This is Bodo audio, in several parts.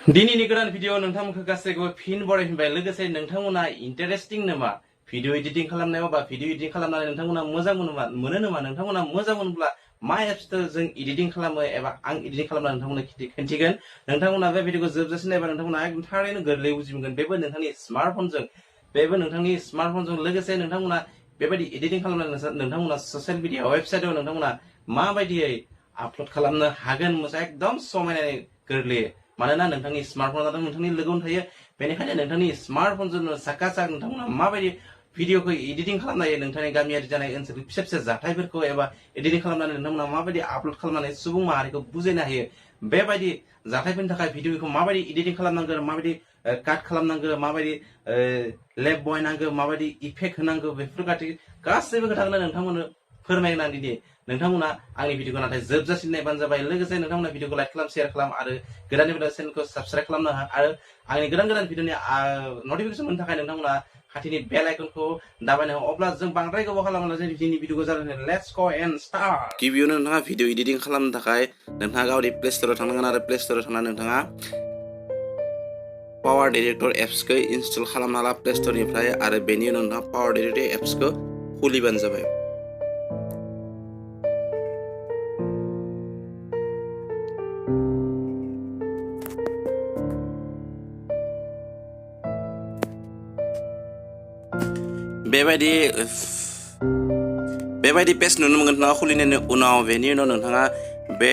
दिनैनि गोदान भिडिअ नोंथांमोनखौ गासैखौबो फिन बरायफिनबाय लोगोसे नोंथांमोना इन्टारेस्टिं नामा भिडिअ एडिटिं खालामनायाव बा भिडिअ एडिटिं खालामनानै नोंथांमोना मोजां मोनो नामा नोंथांमोना मोजां मोनब्ला मा एप्सजों जों एडिटिं खालामो एबा आं एडिटिं खालामना नोंथांमोननो खिन्थिगोन नोंथांमोना बे भिडिअखौ जोबजासिम नायबा नोंथांमोना एकदम थारैनो गोरलैयै बुजिमोनगोन बेबो नोंथांनि स्मार्टफनजों लोगोसे नोंथांमोना बेबायदि एडिटिं खालामनानै नोंथांमोना ससियेल मिडिया वेबसाइटआव नोंथांमोना माबायदियै आपल'ड खालामनो हागोन एकदम समायनायै गोरलैयै मानोना नोंथांनि स्मार्टफना नोंथांनि लोगोआवनो थायो बेनिखायनो नोंथांनि स्मार्टफनजों साका नोंथांमोना माबायदि भिडिअखौ एडिटिं खालामनो हायो नोंथांनि गामियारि जानाय ओनसोलनि फिसा फिसा जाथायफोरखौ एबा एडिटिं खालामनानै नोंथांमोना माबायदि आपल'ड खालामनानै सुबुं माहारिखौ बुजायनो हायो बेबायदि जाथायफोरनि थाखाय भिडिअखौ माबायदि एडिटिं खालामनांगौ माबायदि काट खालामनांगौ माबायदि लेफ्ट बहायनांगौ माबायदि इफेक्ट होनांगौ बेफोर गासैबो खोथाखौनो नोंथांमोननो फोरमायनानै दिनै नोंथांमोना आंनि भिडिअखौ नाथाय जोबजासिम नायबानो जाबाय लोगोसे नोंथांमोना भिडिअखौ लाइक खालाम शेयार खालाम आरो गोदाननिफ्राय चेनेलखौ साबस्क्राइब खालामनो आरो आंनि गोदान भिडिअनि नटिफिकेसन मोननो थाखाय नोंथांमोना खाथिनि बेल आइकनखौ दाबायनो अब्ला जों बांद्राय गोबाव खालामना जों दिनैनि भिडिअखौ जागायनो लेट्स गो एन्ड स्टार्ट गिबियावनो नोंथाङा भिडिअ एडिटिं खालामनो थाखाय नोंथाङा गावनि प्ले स्ट'राव थांनांगोन आरो प्ले स्ट'राव थांनानै नोंथाङा पावार डिरेक्टर एप्सखौ इनस्टल खालामना ला प्ले स्ट'रनिफ्राय आरो बेनि उनाव नोंथाङा पावार डिरेक्टर एप्सखौ खुलिबानो जाबाय बेबायदि पेज नुनो मोनगोन नोंथाङा खुलिनायनि उनाव बेनि उनाव नोंथाङा बे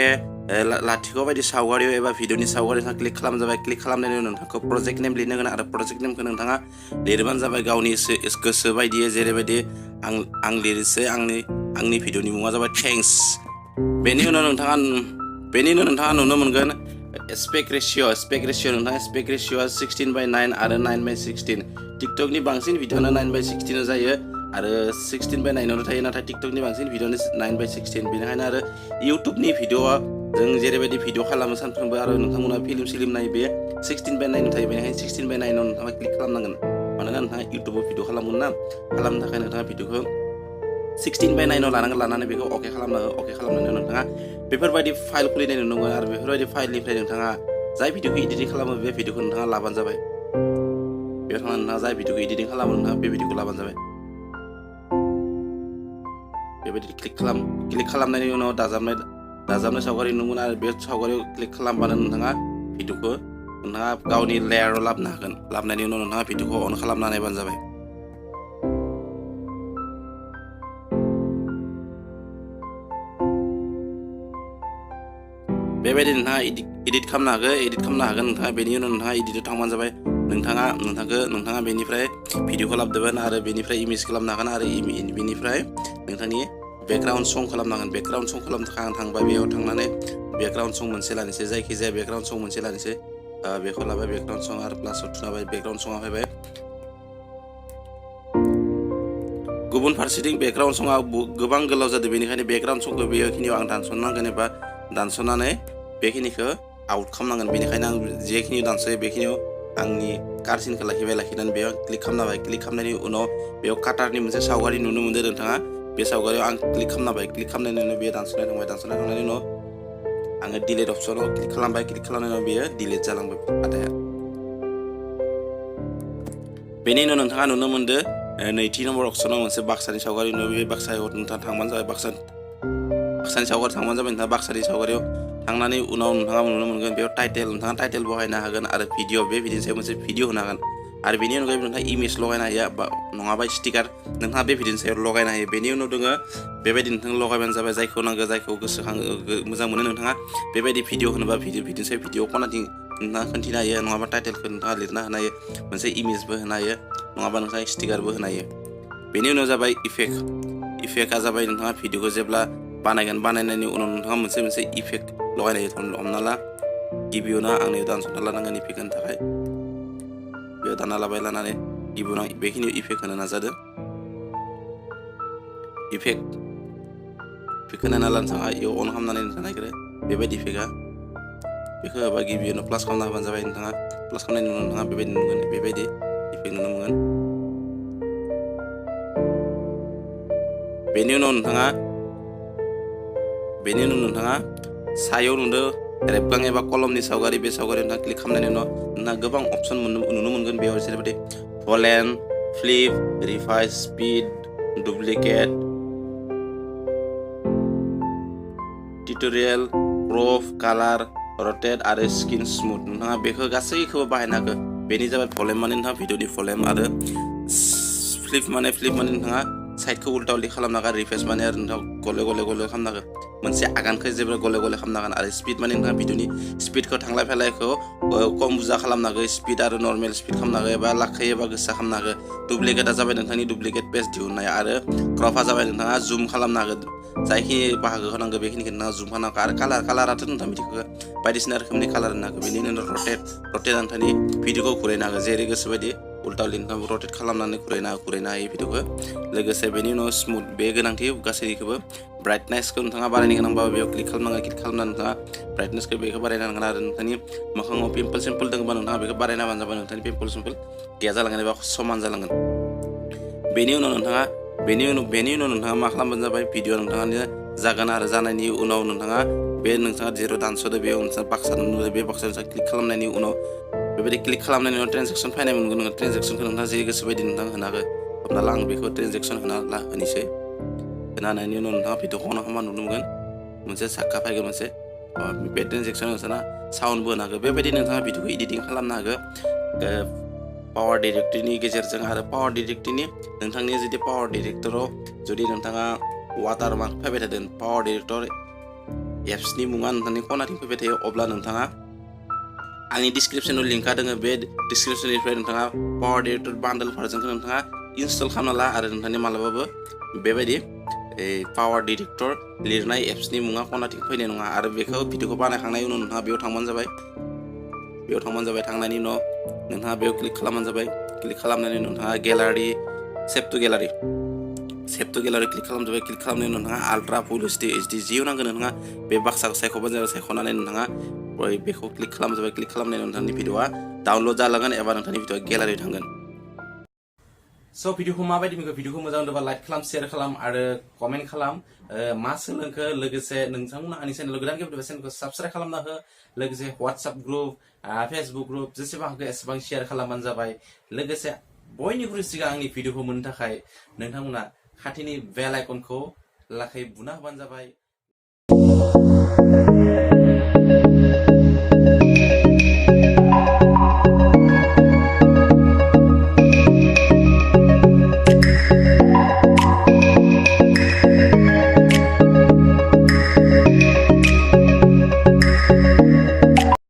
लाथिख' बायदि सावगारियाव एबा भिडिअनि सावगारियाव नोंथाङा क्लिक खालाम जाबाय क्लिक खालामनायनि उनाव नोंथांखौ प्रजेक्ट नेम लिरनो गोनां आरो प्रजेक्ट नेमखौ नोंथाङा लिरबानो जाबाय गावनि गोसो बायदियै जेरैबायदि आं लिरसै आंनि भिडिअनि मुङा जाबाय थेंक्स बेनि उनाव नोंथाङा नुनो मोनगोन एस्पेक्ट रेशिअ नोंथाङा एस्पेक्ट रेशिअआ 16:9 आरो 9:16 टिकटकनि बांसिन भिडिअ'आनो 9:16 जायो आरो 16:9 थायो नाथाय टिकटकनि बांसिन भिडिअ'आनो 9:16 बेनिखायनो आरो इउटुबनि भिडिअ'आ जों जेरैबायदि भिडिअ खालामो सानफ्रोमबो आरो नोंथांमोना फिल्म नायो बे 16:9 थायो बेनिखायनो 16:9 नोंथाङा क्लिक खालामनांगोन मानोना नोंथाङा इउटुबाव भिडिअ खालामगोन ना खालामनो थाखाय नोंथाङा भिडिअखौ 16:9 लानानै बेखौ अके खालामनांगौ अके खालामनानै नोंथाङा बेफोरबायदि फाइल खुलिनाय नुनो मोनो आरो बेफोरबायदि फाइलनिफ्राय नोंथाङा जाय भिडिअखौ एडिटिं खालामो बे भिडिअखौ नोंथाङा लाबानो जाबाय बेयाव थांनानै नोंथाङा जाय भिडिअखौ एडिटिं खालामो नोंथाङा बे भिडिअखौ लाबानो जाबाय बेबायदि क्लिक खालामनायनि उनाव दाजाबनाय सावगारि नुनो मोनो आरो बे सावगारियाव क्लिक खालामबानो नोंथाङा भिडिअखौ नोंथाङा गावनि लेयाराव लाबोनो हागोन लाबोनायनि उनाव नोंथाङा भिडिअखौ अन खालामना नायबानो जाबाय बेबायदि नोंथाङा एडिट खालामनो हागोन नोंथाङा बेनि उनाव नोंथाङा एडिटआव थांबानो जाबाय नोंथाङा बेनिफ्राय भिडिअखौ लाबोदोंमोन आरो बेनिफ्राय इमेज खालामनो हागोन आरो बेनिफ्राय नोंथांनि बेकग्राउन्ड सं खालामनो हागोन बेकग्राउन्ड सं खालामनो थाखाय आं थांबाय बेयाव थांनानै बेकग्राउन्ड सं मोनसे लानोसै जायखिजाया बेकग्राउन्ड सं मोनसे लानोसै बेखौ लाबाय बेकग्राउन्ड सं आरो प्लासआव थुनाबाय बेकग्राउन्ड सङा फैबाय गुबुन फारसेथिं बेकग्राउन्ड सङा गोबां गोलाव जादों बेनिखायनो बेकग्राउन्ड संखौ बेखिनियाव आं दानस'नांगोन एबा दानस'नानै बेखिनिखौ आउट खालामनांगोन बेनिखायनो आं जेखिनि दानस'यो बेखिनियाव आंनि कारसिनखौ लाखिनानै बेयाव क्लिक खालामना होबाय क्लिक खालामनायनि उनाव बेयाव काटारनि मोनसे सावगारि नुनो मोनदों नोंथाङा बे सावगारियाव आं क्लिक खालामना होबाय क्लिक खालामनायनि उनाव बेयो दानस'नायनि उनाव आङो डिलीट अपसनाव क्लिक खालामबाय क्लिक खालामनायनि उनाव बेयो डिलीट जालांबाय काटाया बेनि उनाव नोंथाङा नुनो मोनदों नैथि नम्बर अपसनाव मोनसे बाक्सानि सावगारि नुयो बे बाक्सायाव नोंथाङा थांबानो जाबाय बाक्सानि सावगारि थांबानो जाबाय नोंथाङा बाक्सानि सावगारियाव थांनानै उनाव नोंथाङा नुनो मोनगोन बेयाव नोंथाङा टाइटेल बहायनो हागोन आरो भिडिअ बे भिडिअनि सायाव मोनसे भिडिअ होनो हागोन आरो बेनि अनगायैबो नोंथाङा इमेज लगायनो हायो नङाबा स्टिकार नोंथाङा बे भिडिअनि सायाव लगायनो हायो बेनि उनाव दोङो बेबायदि नोंथाङा लगायबानो जाबाय जायखौ नांगौ जायखौ गोसोखाङो मोजां मोनो नोंथाङा बेबायदि भिडिअ होनोबा भिडिअनि सायाव भिडिअ खनाथिं नोंथाङा खोन्थिनो हायो नङाबा टाइटेलखौ नोंथाङा लिरना होनो हायो मोनसे इमेजबो होनो हायो नङाबा नोंथाङा स्टिकारबो होनो हायो बेनि उनाव जाबाय इफेक्टआ जाबाय नोंथाङा भिडिअखौ जेब्ला बानायनायनि उनाव नोंथाङा मोनसे इफेक्ट लगायनो हायो हमना ला गिबियावनो आंनि दानस'ना लानांगोन इफेक्ट होनो थाखाय बेयाव दानना लाबाय लानानै गिबियावनो बेखिनियाव इफेक्ट होनो नाजादों इफेक्ट होना लानो थाखाय इयाव अन खालामनानै नोंथाङा नागिरो बेबायदि इफेक्टआ बेखौ होबा गिबियावनो प्लास खालामना होबानो जाबाय नोंथाङा प्लास खालामनायनि उनाव नोंथाङा बेबायदि नुगोन बेबायदि इफेक्ट नुनो मोनगोन बेनि उनाव नोंथाङा सायाव नुदों रेबगां एबा कलमनि सावगारि बे सावगारि नोंथाङा क्लिक खालामनायनि उनाव नोंथाङा गोबां अपसन नुनो मोनगोन बेयाव जेरैबायदि भलेन flip reverse speed duplicate tutorial crop colour rotate आरो स्किन स्मुथ नोंथाङा बेखौ गासैखौबो बाहायनो हागोन बेनि जाबाय भलेम माने नोंथाङा भिडिअनि भलेम आरो फ्लिप माने नोंथाङा साइडखौ उल्टा उल्टि खालामनो हागोन रिफ्रेश माने आरो नोंथाङा गले खालामनो हागोन मोनसे आगानखौ जेब्ला गले खालामनो हागोन आरो स्पिड माने नोंथाङा भिडिअनि स्पिडखौ थांलाय फैलायखौ खम बुरजा खालामनो हागोन स्पिड आरो नर्मेल स्पिड खालामनो हागोन एबा लाखै एबा गोसा खालामनो हागोन डुप्लिकेटआ जाबाय नोंथांनि डुप्लिकेट पेज दिहुननाय आरो क्रपआ जाबाय नोंथाङा जुम खालामनो हागोन जायखिनि बाहागोखौ नांगौ बेखिनिखौ नोंथाङा जुम खालामनो हागोन आरो कालाराथ' नोंथाङा मिथिगौ बायदिसिना रोखोमनि कालार होनो हागोन बेनि उनाव रटेट नोंथांनि भिडिअखौ घुरायनो हागोन जेरै गोसो बायदि उल्टा उल्टि नोंथाङा रटेट खालामनानै घुरायनो हायो भिडिअखौ लोगोसे बेनि उनाव स्मुथ बे गोनांथि गासैखौबो ब्राइटनेसखौ नोंथाङा बारायनो गोनांबा बेयाव क्लिक खालामनांगोन क्लिक खालामनानै नोंथाङा ब्राइटनेसखौ बेखौ बारायनांगोन आरो नोंथांनि मोखाङाव पिम्पल सिम्पल दङबा नोंथाङा बेखौ बारायना होबानो जाबाय नोंथांनि पिम्पल सिम्पल गैया जालांगोन एबा समान जालांगोन बेनि उनाव नोंथाङा मा खालामबानो जाबाय भिडिअ नोंथाङा जागोन आरो जानायनि उनाव नोंथाङा जेराव दानस'दो बेयाव मोनसे बाक्सा नुदो बे बाक्सायाव क्लिक खालामनायनि उनाव बेबायदि क्लिक खालामनायनि उनाव ट्रेन्जेक्सन फायनाय मोनगोन नोङो ट्रेन्जेक्सनखौ नोंथाङा जे गोसो बायदि नोंथाङा होनो हागोन हमना ला आं बेखौ ट्रेन्जेक्सन होनोसै होनायनि उनाव नोंथाङा भिडिअखौ अन खालामना नुनो मोनगोन मोनसे साक्का फैगोन मोनसे बे ट्रेन्जेक्सन नोंसोरना साउन्डबो होनो हागोन बेबायदि नोंथाङा भिडिअखौ एडिटिं खालामनो हागोन पावार डिरेक्टरनि गेजेरजों आरो पावार डिरेक्टरनि नोंथांनि जुदि पावार डिरेक्टराव जुदि नोंथाङा वाटारमार्क फैबाय थादों पावार डिरेक्टर एप्सनि मुङा नोंथांनि खनाथिं फैबाय थायो अब्ला नोंथाङा आंनि डिसक्रिपसनाव लिंकआ दङ बे डिसक्रिपसननिफ्राय नोंथाङा पावार डिरेक्टर बान्डल भार्जनखौ नोंथाङा इनस्टल खालामना ला आरो नोंथांनि मालाबाबो बेबायदि पावार डिरेक्टर लिरनाय एप्सनि मुङा खनाथिं फैनाय नङा आरो बेखौ भिडिअखौ बानायखांनायनि उनाव नोंथाङा बेयाव थांबानो जाबाय थांनायनि उनाव नोंथाङा बेयाव क्लिक खालामबानो जाबाय क्लिक खालामनायनि उनाव नोंथाङा gallery save to gallery click खालामजाबाय क्लिक खालामनायनि उनाव नोंथाङा आल्ट्रा फुल HD जियाव नांगोन नोंथाङा बे बाक्साखौ सायख'बानो जाबाय सायख'नानै नोंथाङा बेखौ क्लिक खालामजाबाय क्लिक खालामनायनि उनाव नोंथांनि भिडिअआ डाउनलड जालांगोन एबा नोंथांनि भिडिअआ गेलारियाव थांगोन स' भिडिअखौ माबायदि मोनखो भिडिअखौ मोजां मोनोबा लाइक खालाम शेयार खालाम आरो कमेन्ट खालाम मा सोलोंखो लोगोसे नोंथांमोना आंनि चेनेलाव गोदान गेलेबाय चेनेलखौ साबस्क्राइब खालामना हो लोगोसे WhatsApp ग्रुप फेसबुक ग्रुप जेसेबां हागौ एसेबां शेयार खालामबानो जाबाय लोगोसे बयनिख्रुइ सिगां आंनि भिडिअखौ मोननो थाखाय नोंथांमोना खाथिनि बेल आइकनखौ लाखै बुना होबानो जाबाय